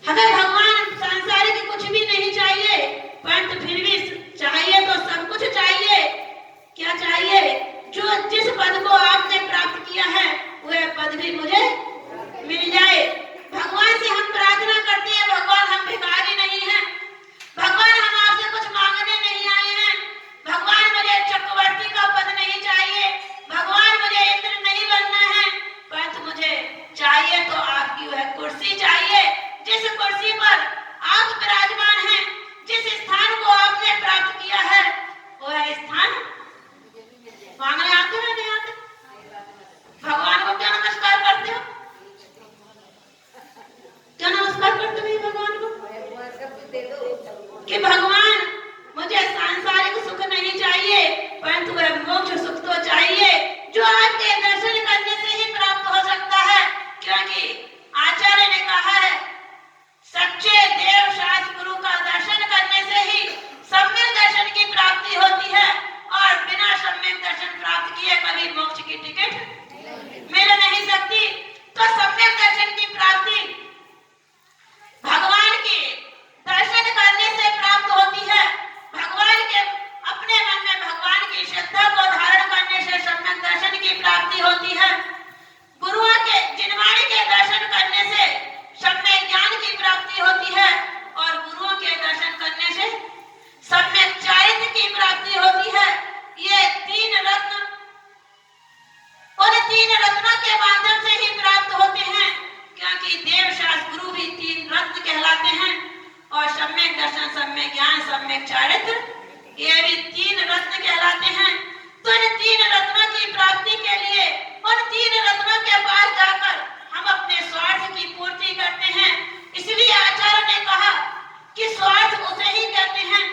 हमें भगवान सांसारिक कुछ भी नहीं चाहिए, परंतु फिर भी चाहिए तो सब कुछ चाहिए। क्या चाहिए? जो जिस पद को आपने प्राप्त किया है वह पद भी मुझे मिल जाए। भगवान से हम प्रार्थना करते हैं, भगवान हम भिखारी नहीं हैं, भगवान हम आपसे कुछ मांगने नहीं आए हैं, भगवान मुझे चक्रवर्ती का पद नहीं चाहिए, भगवान मुझे इंद्र नहीं बनना है, परंतु मुझे चाहिए तो आपकी वह कुर्सी चाहिए जिस कुर्सी पर आप विराजमान हैं, जिस स्थान को आपने प्राप्त किया है वह स्थान मांगने आते हैं नहीं आते? भगवान को क्या नमस्कार करते हो? क्या नमस्कार करते हो भगवान को? कि भगवान मुझे सांसारिक सुख नहीं चाहिए, परंतु वह मोक्ष सुख तो चाहिए जो आपके दर्शन करने से ही प्राप्त हो सकता है। क्योंकि आचार्य ने कहा है, सच्चे देव शास्त्र गुरु का दर्शन करने से ही सम्यक दर्शन की प्राप्ति होती है, और बिना सम्यक दर्शन प्राप्त किए कभी मोक्ष की टिकट मिल नहीं सकती। तो सम्यक दर्शन की प्राप्ति भगवान के दर्शन करने से प्राप्त होती है। भगवान के अपने मन में भगवान की श्रद्धा को धारण करने से सम्यक दर्शन की प्राप्ति होती है। गुरुओं के जिनवाणी के दर्शन करने से सम्यक ज्ञान की प्राप्ति होती है, और गुरुओं के दर्शन करने से सम्यक चारित्र की प्राप्ति होती है। ये तीन रत्न उन तीन रत्नों के माध्यम से ही प्राप्त होते हैं, क्योंकि देव शास्त्र गुरु भी तीन रत्न कहलाते हैं, और सम्यक दर्शन, सम्यक ज्ञान, सम्यक चारित्र ये भी तीन रत्न कहलाते हैं। तो इन तीन रत्नों की प्राप्ति के लिए उन तीन रत्नों के पास जाकर हम अपने स्वार्थ की पूर्ति करते हैं। इसलिए आचार्य ने कहा कि स्वार्थ उसे ही कहते हैं।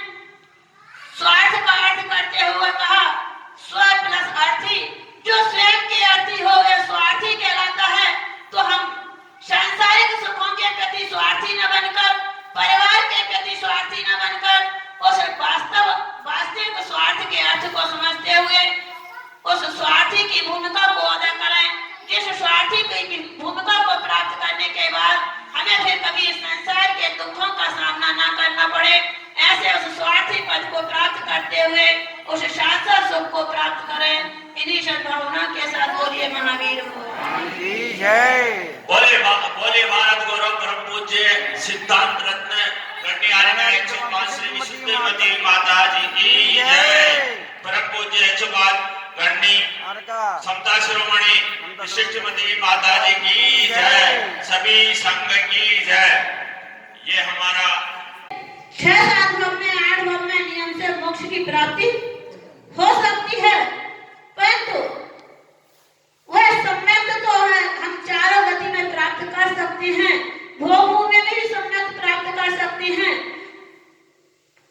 स्वार्थ का अर्थ करते हुए कहा स्व प्लस अर्थी, जो स्वयं के अर्थी हो वह स्वार्थी कहलाता है। तो हम सांसारिक सुखों के प्रति स्वार्थी न बनकर, परिवार के प्रति स्वार्थी न बनकर, उस वास्तविक स्वार्थ के अर्थ को समझते हुए उस स्वार्थी की भूमिका को अदा करें, जिस स्वार्थी की भूमिका को प्राप्त करने के बाद हमें फिर कभी संसार के दुखों का सामना न करना पड़े। ऐसे उस स्वार्थी पद को प्राप्त करते हुए उस शाश्वत सुख को प्राप्त करें। इन्हीं सद्भावना के साथ बोलिए महावीर बोले भारत गौरव परम पूज्य सिद्धांत रत्न गण्य 105 श्री विशुद्धमती माता जी की जय। परम पूज्य 105 गण्य समता शिरोमणि विशिष्टमती माता जी की जय। सभी संघ की जय। ये हमारा 6-7 भाव में 8 भाव में नियम से मोक्ष की प्राप्ति हो सकती है, परंतु वह सम्यक तो है, हम चारों गति में प्राप्त कर सकते हैं। भोग भूमि में भी सम्यक प्राप्त कर सकते हैं,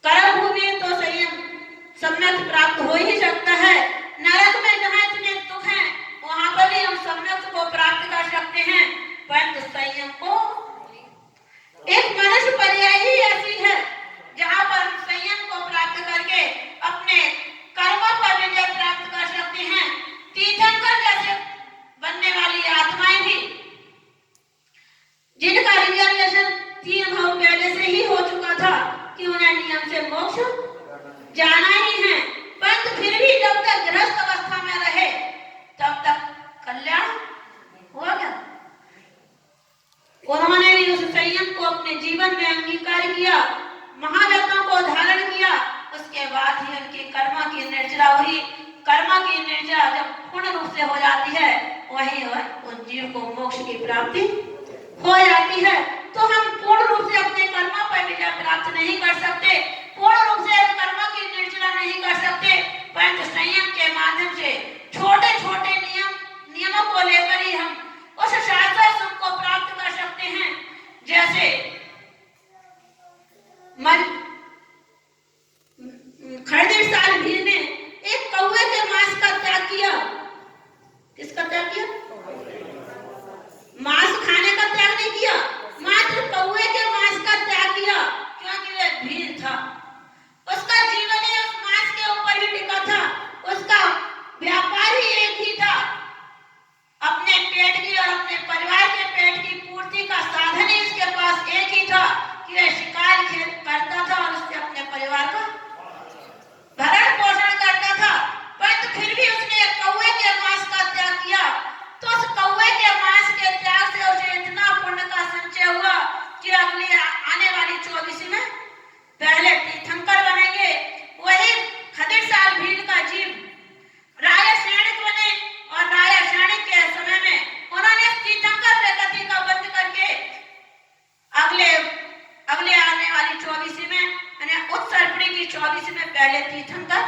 कर्म भूमि तो संयम सम्यक प्राप्त हो ही सकता है। नरक में जहाँ इतने दुख हैं वहां पर भी हम सम्यक को प्राप्त कर सकते हैं, परंतु संयम को एक मनुष्य पर्याय ही ऐसी है जहाँ पर हम संयम को प्राप्त करके अपने कर्मों पर विजय प्राप्त कर सकते हैं। तीर्थंकर जैसे बनने वाली आत्माएं भी, जिनका रिजर्वेशन 3 भाव पहले से ही हो चुका था कि उन्हें नियम से मोक्ष जाना ही है, परंतु फिर भी जब तक गृहस्थ अवस्था में रहे तब तक कल्याण हुआ क्या? उन्होंने भी उस संयम को अपने जीवन में अंगीकार किया, महाव्रतों को धारण किया, उसके बाद ही उनकी कर्म की निर्जरा हुई। कर्म की निर्जरा जब पूर्ण रूप से हो जाती है वही उन जीव को मोक्ष की प्राप्ति हो जाती है। तो हम पूर्ण रूप से अपने कर्म पर विजय प्राप्त नहीं कर सकते, पूर्ण रूप से कर्म की निर्जरा नहीं कर सकते, परंतु संयम के माध्यम से छोटे छोटे नियमों को लेकर ही हम उस शाश्वत सुख को प्राप्त कर सकते हैं। जैसे खरदेव साल भीड़ ने एक कौवे के मांस का त्याग किया। किसका त्याग किया? मांस खाने का त्याग नहीं किया, मात्र कौवे के मांस का त्याग किया, क्योंकि वह भीड़ था। उसका जीवन ही उस मांस के ऊपर ही टिका था, उसका व्यापार ही एक ही था, अपने पेट की और अपने परिवार के पेट की पहले तीर्थंकर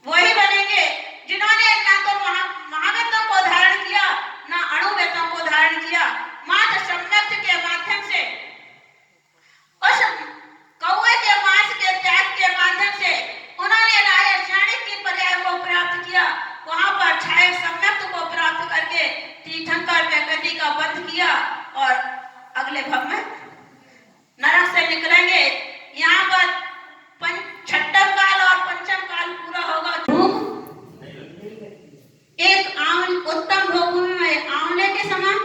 वही बनेंगे जिन्होंने ना तो महाव्रतों को धारण किया, ना अणुव्रतों को धारण किया। मात्र सम्यक के माध्यम से, उस कौवे के मांस के त्याग के माध्यम से उन्होंने राजा चाणक्य की पर्याय को प्राप्त किया। वहां पर छाये सम्यक को प्राप्त करके तीर्थंकर में गति का बंध किया और अगले भव में नरक से निकलेंगे। यहाँ पर छठम काल और पंचम काल पूरा होगा। एक उत्तम भोगभूमि में आंवले के समान,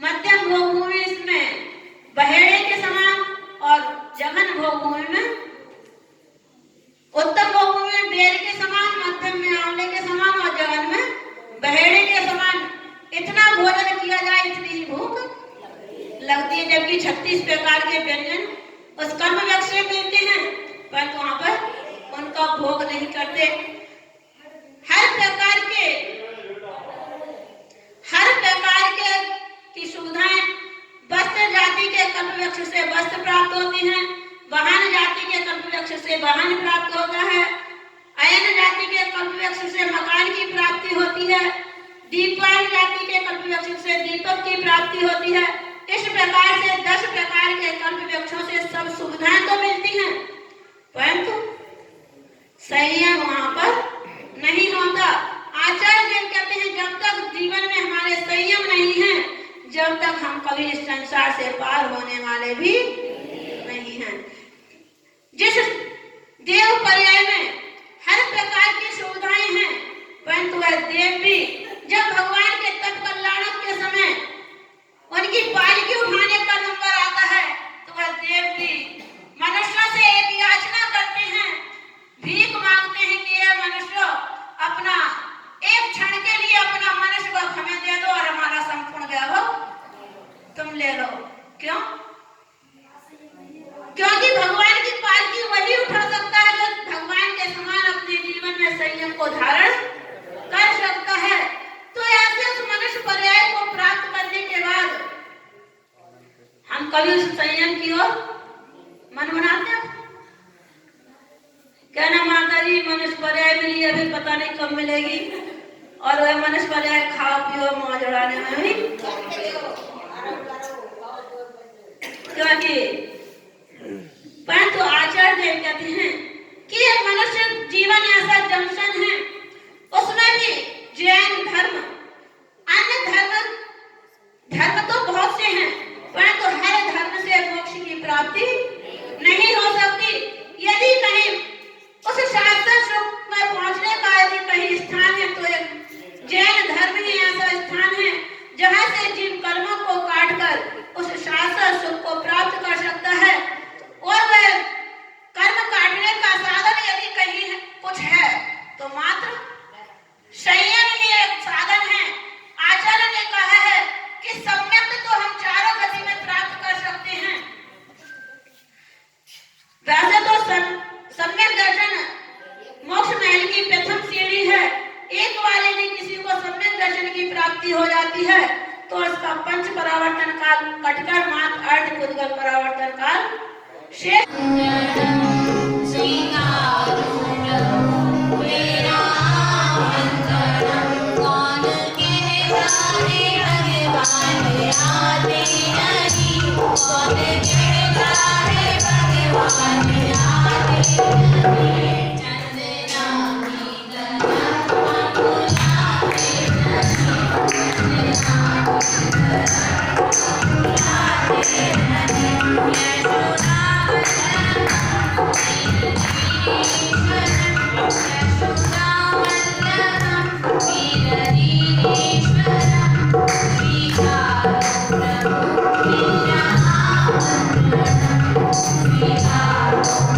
मध्यम भोगभूमि में बहेड़े के समान और जघन भोगभूमि में, उत्तम भोगभूमि में बेर के समान, मध्यम में आंवले के समान और जघन में बहेड़े के समान इतना भोजन किया जाए इतनी ही भूख लगती है। जबकि 36 प्रकार के व्यंजन उस कर्म वृक्ष से मिलते हैं, परंतु वहां पर उनका भोग नहीं करते। हर प्रकार के की सुविधाएं वस्त्र जाति के कल्प वृक्ष से वस्त्र प्राप्त होती हैं, वाहन जाति के कल्प वृक्ष से वाहन प्राप्त होता है, अयन जाति के कल्प वृक्ष से मकान की प्राप्ति होती है, दीपवान जाति के कल्प वृक्ष से दीपक की प्राप्ति होती है। इस प्रकार से 10 प्रकार के कल्प वृक्षों से सब सुविधाएं तो मिलती हैं, परंतु संयम वहां पर नहीं होता। आचार्य कहते हैं जब तक जीवन में हमारे संयम नहीं है, जब तक हम कभी इस संसार से पार होने वाले भी नहीं हैं। जिस देव पर्याय में हर प्रकार की सुविधाएं हैं, परंतु वह देव भी जब भगवान के तट पर लाड़क के समय उनकी पालकी उठाने का नंबर आता है, तो वह देव भी मनुष्यों से एक याचना करते हैं, भीख मांगते हैं कि ये मनुष्य अपना एक क्षण के लिए अपना मनुष्य को हमें दे दो और हमारा संपूर्ण वैभव तुम ले लो। क्यों? क्योंकि भगवान की पालकी वही उठा सकता है जो भगवान के समान अपने जीवन में संयम को धारण कर सकता है। तो ऐसे उस मनुष्य पर्याय को प्राप्त करने के बाद हम कभी उस संयम की ओर मन बनाते हैं। कहना माता जी मनुष्य पर्याय मिली, अभी पता नहीं कब मिलेगी, और वह मनुष्य पर्याय खाओ पियो मौज उड़ाने में भी, क्योंकि परंतु आचार्य देव कहते हैं कि यह मनुष्य जीवन ऐसा जंक्शन है, उसमें भी जैन धर्म, अन्य धर्म तो बहुत से हैं, परंतु हर धर्म से मोक्ष की प्राप्ति नहीं हो सकती। यदि कहीं उस शास्त्र सुख में पहुंचने का यदि कहीं स्थान है, तो एक जैन धर्म ही ऐसा स्थान है जहां से जीव कर्मों को काटकर उस शास्त्र सुख को प्राप्त कर सकता है। और वह कर्म काटने का साधन यदि कहीं कुछ है तो मात्र संयम ही एक साधन है। आचार्य ने कहा है कि सम्यक तो हम चारों गति में प्राप्त कर सकते हैं। वैसे तो सम्यक दर्शन मोक्ष महल की प्रथम सीढ़ी है। एक बार यदि किसी को सम्यक दर्शन की प्राप्ति हो जाती है तो उसका पंच परावर्तन काल कटकर मात्र अर्ध पुद्गल परावर्तन काल शेष। Thank you.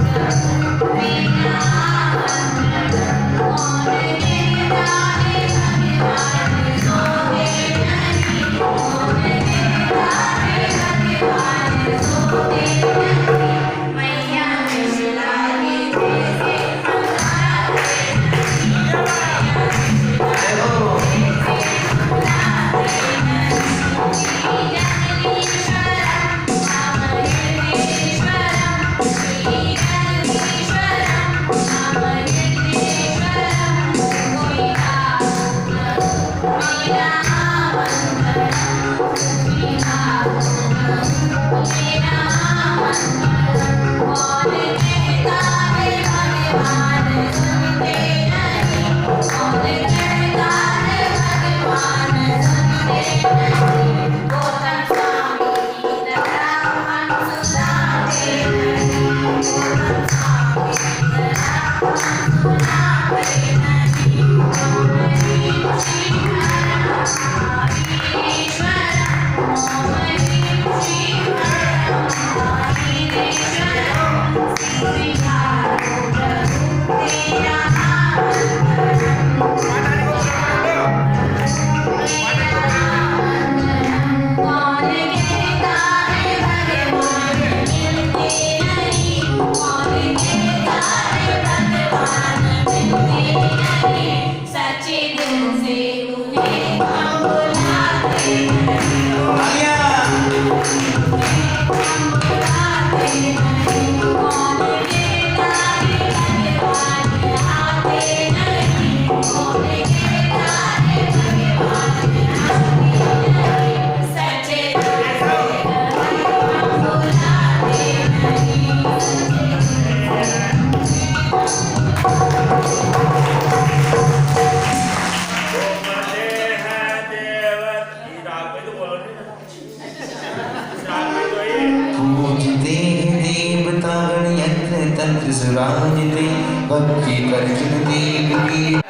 सुराजिते बच्चे कर्जन देव की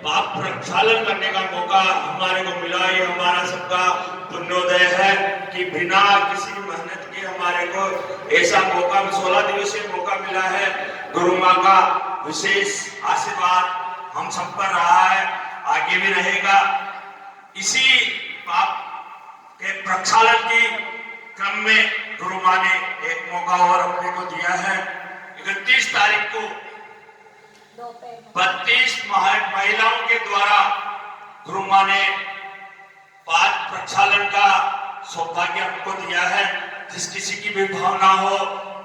पाप प्रक्षालन करने का मौका हमारे को मिला। ये हमारा सबका पुण्योदय है कि बिना किसी मेहनत के हमारे को ऐसा मौका 16 दिवसीय मौका मिला है। गुरु माँ का विशेष आशीर्वाद हम सब पर रहा है, आगे भी रहेगा। इसी पाप के प्रक्षालन की क्रम में गुरु माँ ने एक मौका और अपने को दिया है। 31 तारीख को 32 महिलाओं के द्वारा गुरु माँ ने पाप प्रक्षालन का सौभाग्य हमको दिया है। जिस किसी की भी भावना हो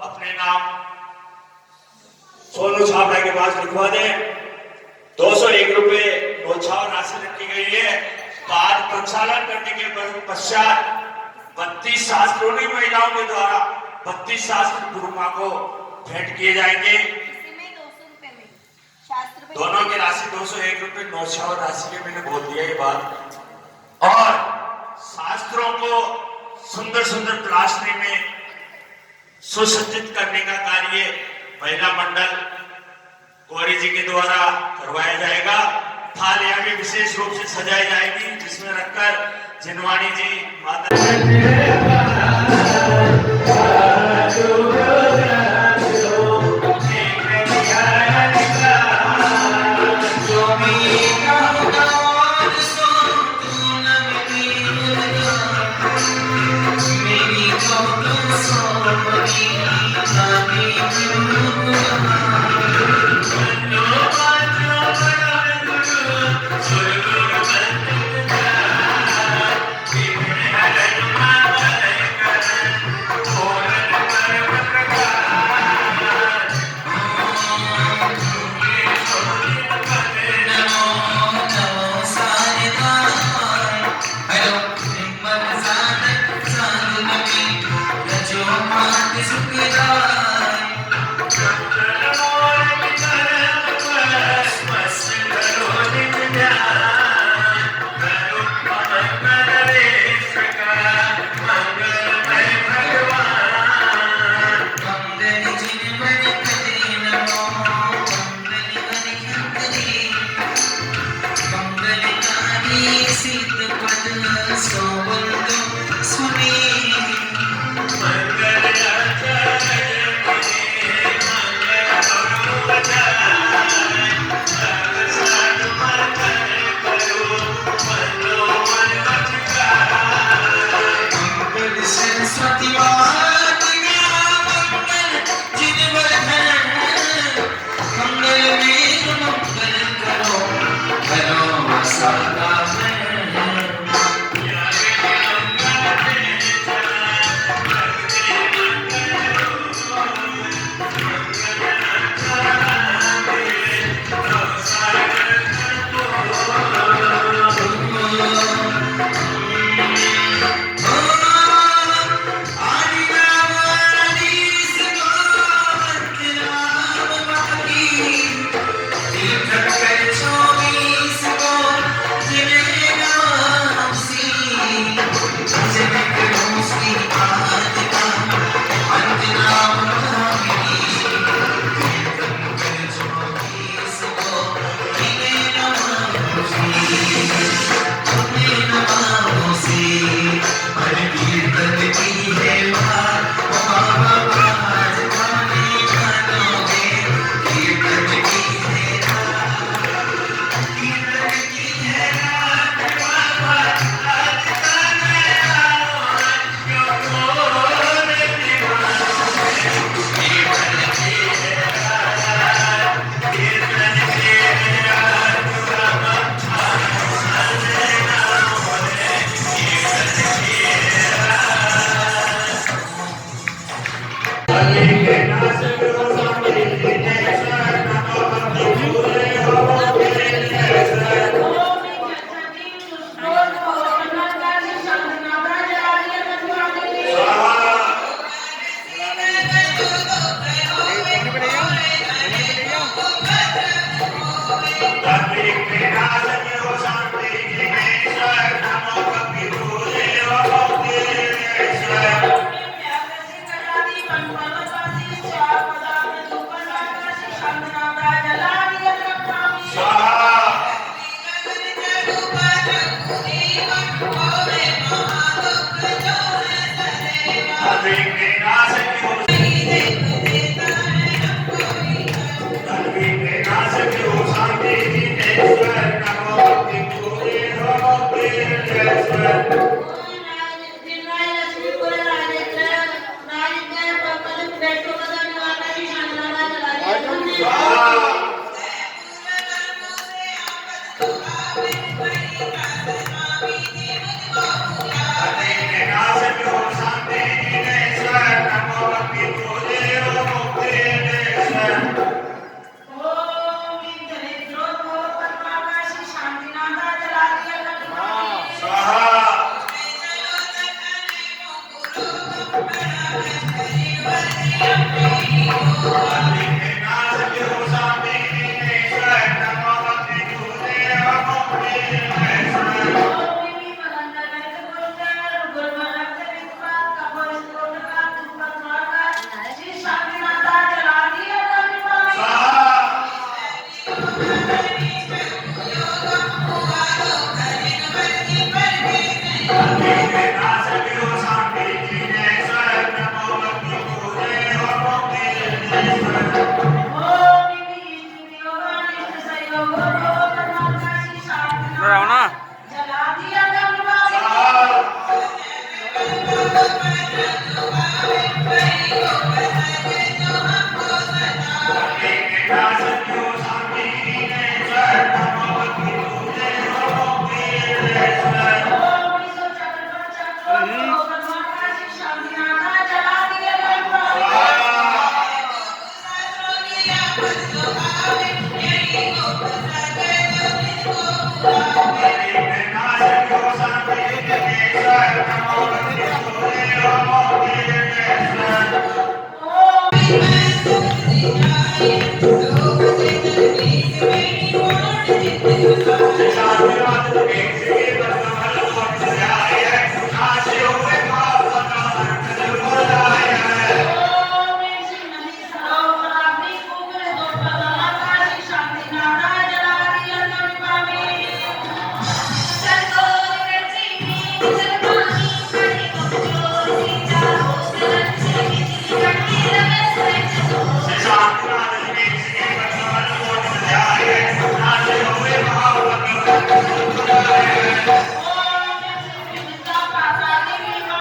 अपने नाम सोनू छाबड़ा के पास लिखवा दे। 201 रुपए नौछावर राशि रखी गई है। पाप प्रक्षालन करने के पश्चात 32 शास्त्रों ने महिलाओं के द्वारा 32 शास्त्र गुरु माँ को भेंट किए जाएंगे। दोनों की राशि 201 रुपए नौछावर राशि के मैंने बोल दिया ये बात। और शास्त्रों को सुंदर सुंदर प्लास्टिक में सुसज्जित करने का कार्य महिला मंडल गौरी जी के द्वारा करवाया जाएगा। थालियां भी विशेष रूप से सजाई जाएगी जिसमें रखकर जिनवाणी जी माता गौर